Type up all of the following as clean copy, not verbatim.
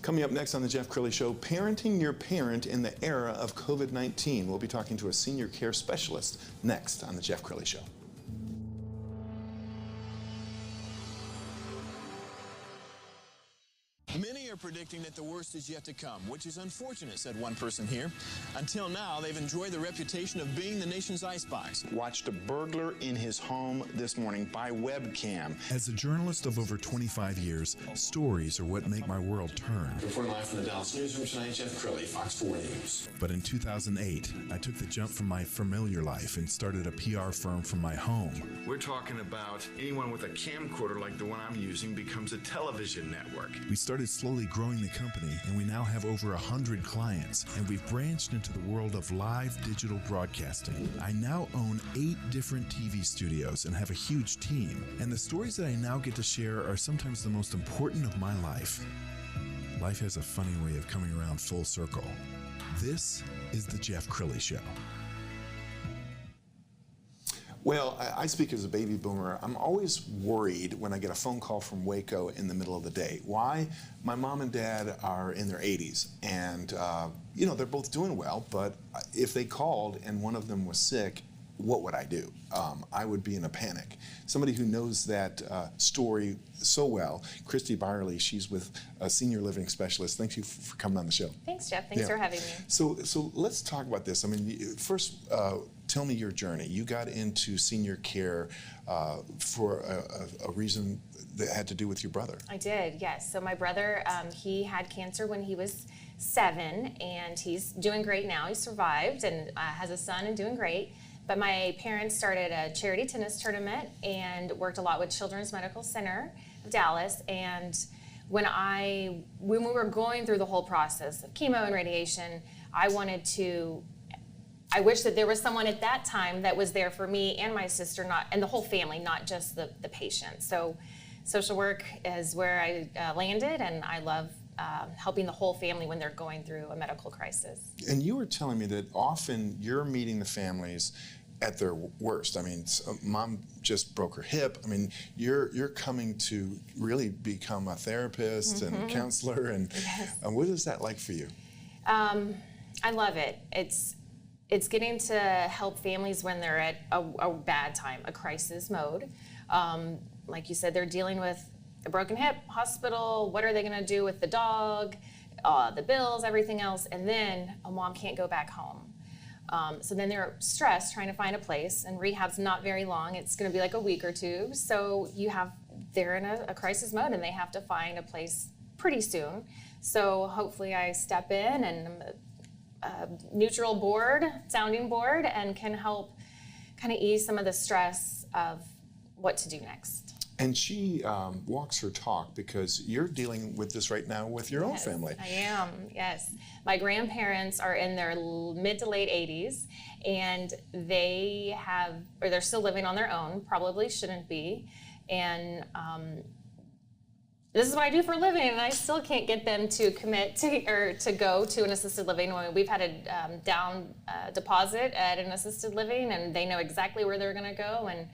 Coming up next on the Jeff Crilley Show, parenting your parent in the era of COVID-19. We'll be talking to a senior care specialist next on the Jeff Crilley Show. Many are predicting that the worst is yet to come, which is unfortunate, said one person here. Until now, they've enjoyed the reputation of being the nation's icebox. Watched a burglar in his home this morning by webcam. As a journalist of over 25 years, stories are what make my world turn. Reporting live from the Dallas newsroom tonight, Jeff Crilley, Fox 4 News. But in 2008, I took the jump from my familiar life and started a PR firm from my home. We're talking about anyone with a camcorder like the one I'm using becomes a television network. We started slowly growing the company, and we now have over 100 clients, and we've branched into the world of live digital broadcasting. I now own 8 different TV studios and have a huge team, and the stories that I now get to share are sometimes the most important of my life. Life has a funny way of coming around full circle. This is the Jeff Crilley Show. Well, I speak as a baby boomer. I'm always worried when I get a phone call from Waco in the middle of the day. Why? My mom and dad are in their 80s, and they're both doing well, but if they called and one of them was sick, what would I do? I would be in a panic. Somebody who knows that story so well, Christy Byerly, she's with a senior living specialist. Thank you for coming on the show. Thanks, Jeff. Thanks for having me. So let's talk about this. I mean, first, tell me your journey. You got into senior care for a reason that had to do with your brother. I did, yes. So my brother, he had cancer when he was 7, and he's doing great now. He survived and has a son and doing great. But my parents started a charity tennis tournament and worked a lot with Children's Medical Center of Dallas. And when we were going through the whole process of chemo and radiation, I wish that there was someone at that time that was there for me and my sister, and the whole family, not just the patient. So social work is where I landed, and I love helping the whole family when they're going through a medical crisis. And you were telling me that often you're meeting the families at their worst. I mean, mom just broke her hip. I mean, you're coming to really become a therapist and counselor, and what is that like for you? I love it. It's getting to help families when they're at a bad time, a crisis mode. Like you said, they're dealing with a broken hip, hospital, what are they gonna do with the dog, the bills, everything else, and then a mom can't go back home. So then they're stressed trying to find a place, and rehab's not very long. It's gonna be like a week or two. So they're in a crisis mode, and they have to find a place pretty soon. So hopefully I step in and I'm a neutral sounding board, and can help kind of ease some of the stress of what to do next. And she walks her talk, because you're dealing with this right now with your own family. I am, yes. My grandparents are in their mid to late 80s, and they're still living on their own, probably shouldn't be. And this is what I do for a living, and I still can't get them to commit to go to an assisted living. We've had a down deposit at an assisted living, and they know exactly where they're gonna go, and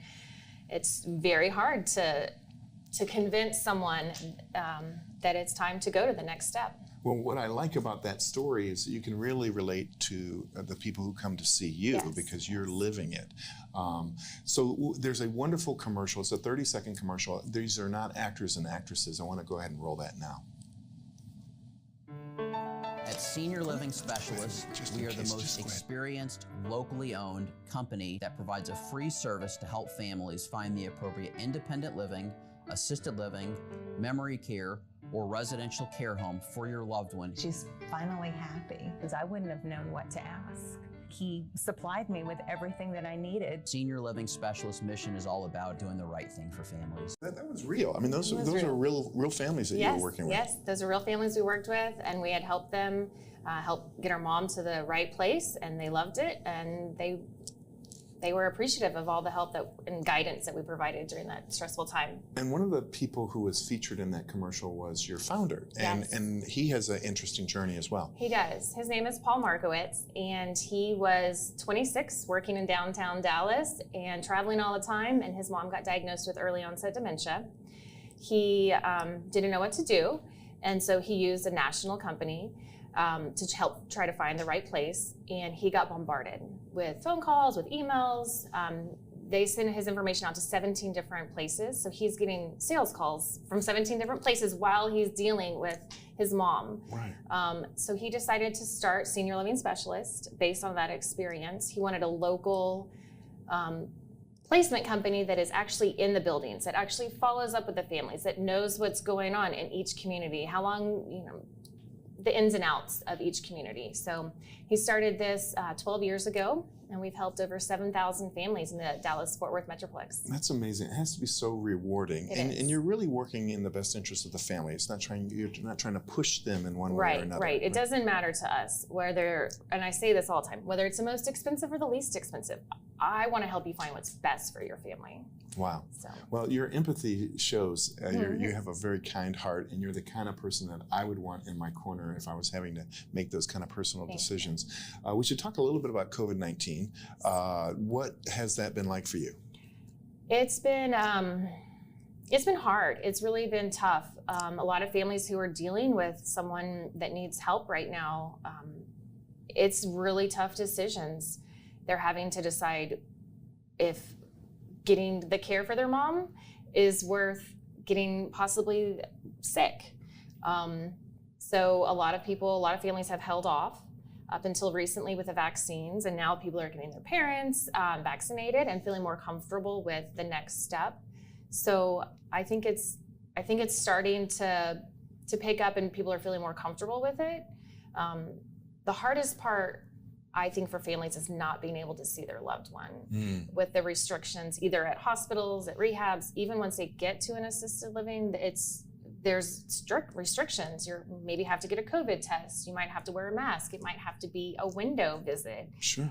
it's very hard to convince someone that it's time to go to the next step. Well, what I like about that story is that you can really relate to the people who come to see you, because you're living it. So there's a wonderful commercial. It's a 30-second commercial. These are not actors and actresses. I want to go ahead and roll that now. At Senior Living Specialists, we are the most experienced, locally owned company that provides a free service to help families find the appropriate independent living, assisted living, memory care, or residential care home for your loved one. She's finally happy, because I wouldn't have known what to ask. He supplied me with everything that I needed. Senior Living Specialist mission is all about doing the right thing for families. That was real. I mean, those are real families that you were working with. Yes, those are real families we worked with, and we had helped them help get our mom to the right place, and they loved it, and they were appreciative of all the help and guidance that we provided during that stressful time. And one of the people who was featured in that commercial was your founder, and he has an interesting journey as well. He does. His name is Paul Markowitz, and he was 26, working in downtown Dallas and traveling all the time, and his mom got diagnosed with early onset dementia. He didn't know what to do, And so he used a national company to help try to find the right place. And he got bombarded with phone calls, with emails. They sent his information out to 17 different places. So he's getting sales calls from 17 different places while he's dealing with his mom. Right. So he decided to start Senior Living Specialist based on that experience. He wanted a local placement company that is actually in the buildings, that actually follows up with the families, that knows what's going on in each community, how long, the ins and outs of each community. So he started this 12 years ago, and we've helped over 7,000 families in the Dallas-Fort Worth Metroplex. That's amazing. It has to be so rewarding. And you're really working in the best interest of the family. You're not trying to push them in one way or another. Right. It doesn't matter to us whether, and I say this all the time, whether it's the most expensive or the least expensive. I want to help you find what's best for your family. Wow. So. Well, your empathy shows. You have a very kind heart, and you're the kind of person that I would want in my corner if I was having to make those kind of personal decisions. We should talk a little bit about COVID-19. What has that been like for you? It's been hard. It's really been tough. A lot of families who are dealing with someone that needs help right now, it's really tough decisions. They're having to decide if getting the care for their mom is worth getting possibly sick. So a lot of families have held off up until recently with the vaccines, and now people are getting their parents vaccinated and feeling more comfortable with the next step. So I think it's starting to pick up, and people are feeling more comfortable with it. The hardest part, I think, for families is not being able to see their loved one with the restrictions, either at hospitals, at rehabs, even once they get to an assisted living, there's strict restrictions. You maybe have to get a COVID test. You might have to wear a mask. It might have to be a window visit. Sure.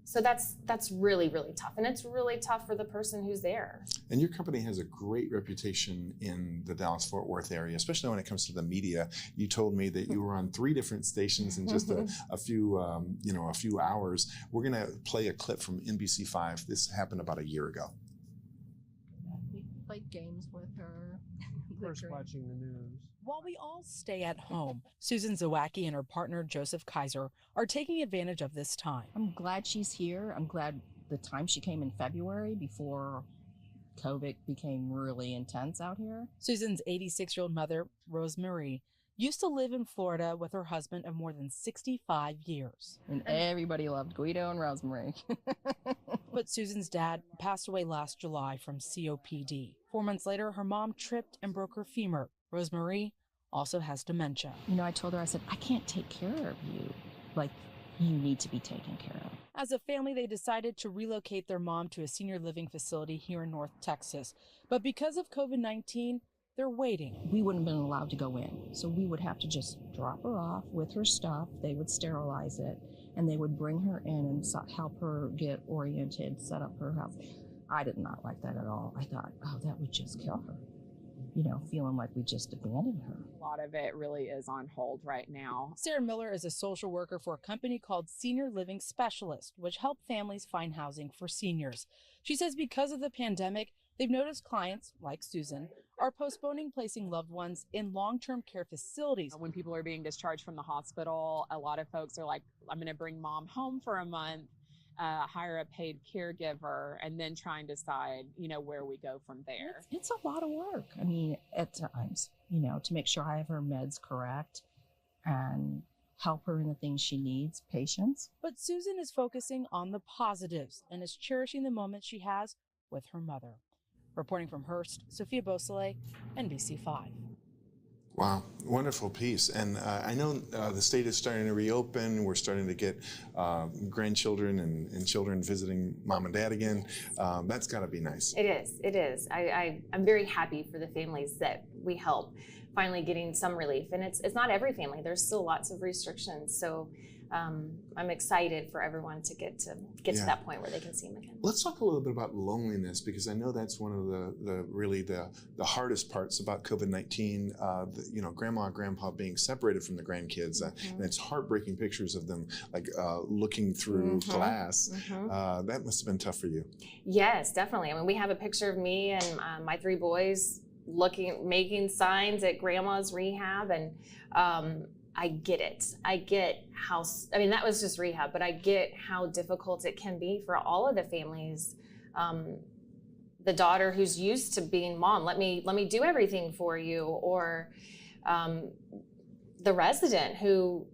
So that's really, really tough. And it's really tough for the person who's there. And your company has a great reputation in the Dallas-Fort Worth area, especially when it comes to the media. You told me that you were on 3 different stations in just a few hours. We're going to play a clip from NBC5. This happened about a year ago. We played games with her. First watching the news. While we all stay at home, Susan Zawacki and her partner Joseph Kaiser are taking advantage of this time. I'm glad she's here. I'm glad the time she came in February before COVID became really intense out here. Susan's 86-year-old mother, Rosemary, used to live in Florida with her husband of more than 65 years. And everybody loved Guido and Rosemary. But Susan's dad passed away last July from COPD. 4 months later, her mom tripped and broke her femur. Rosemary also has dementia. I told her, I said, I can't take care of you. Like, you need to be taken care of. As a family, they decided to relocate their mom to a senior living facility here in North Texas. But because of COVID-19, they're waiting. We wouldn't have been allowed to go in. So we would have to just drop her off with her stuff. They would sterilize it, and they would bring her in and help her get oriented, set up her house. I did not like that at all. I thought, oh, that would just kill her. Feeling like we just abandoned her. A lot of it really is on hold right now. Sarah Miller is a social worker for a company called Senior Living Specialist, which help families find housing for seniors. She says because of the pandemic, they've noticed clients, like Susan, are postponing placing loved ones in long-term care facilities. When people are being discharged from the hospital, a lot of folks are like, I'm going to bring mom home for a month, hire a paid caregiver, and then try and decide, where we go from there. It's a lot of work. At times, to make sure I have her meds correct and help her in the things she needs, patience. But Susan is focusing on the positives and is cherishing the moment she has with her mother. Reporting from Hearst, Sophia Beausoleil, NBC5. Wow, wonderful piece. And I know the state is starting to reopen. We're starting to get grandchildren and children visiting mom and dad again. That's got to be nice. It is. I'm very happy for the families that we help finally getting some relief. And it's not every family. There's still lots of restrictions. So I'm excited for everyone to get to that point where they can see them again. Let's talk a little bit about loneliness, because I know that's one of the hardest parts about COVID-19. Grandma and grandpa being separated from the grandkids, and it's heartbreaking pictures of them looking through glass. That must have been tough for you. Yes, definitely. We have a picture of me and my 3 boys making signs at grandma's rehab, and I get it. I get how, I mean, that was just rehab, but I get how difficult it can be for all of the families. The daughter who's used to being mom, let me do everything for you, or the resident who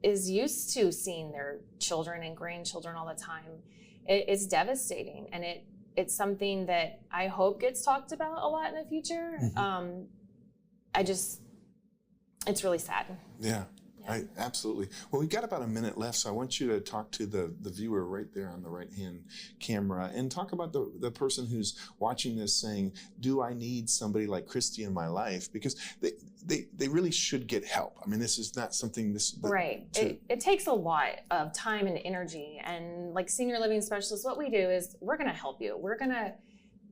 is used to seeing their children and grandchildren all the time. It's devastating, and it's something that I hope gets talked about a lot in the future. It's really sad. Yeah. Absolutely. Well, we've got about a minute left, so I want you to talk to the viewer right there on the right-hand camera and talk about the person who's watching this saying, do I need somebody like Christy in my life? Because they really should get help. I mean, this is not something Right. It takes a lot of time and energy. And like senior living specialists, what we do is we're going to help you. We're going to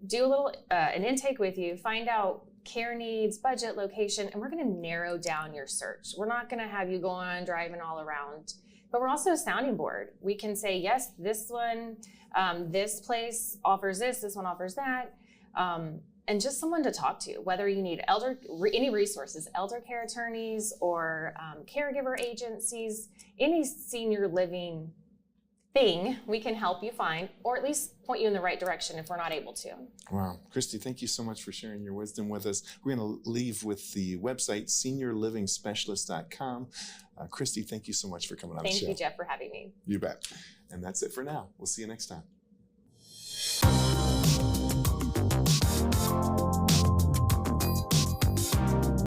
do a little an intake with you, find out care needs, budget, location, and we're going to narrow down your search. We're not going to have you go on driving all around, but we're also a sounding board. We can say, yes, this one, this place offers this one offers that, and just someone to talk to, whether you need any resources, elder care attorneys or caregiver agencies, any senior living thing we can help you find, or at least point you in the right direction if we're not able to. Wow. Christy, thank you so much for sharing your wisdom with us. We're going to leave with the website, seniorlivingspecialist.com. Christy, thank you so much for coming on the show. Thank you, Jeff, for having me. You bet. And that's it for now. We'll see you next time.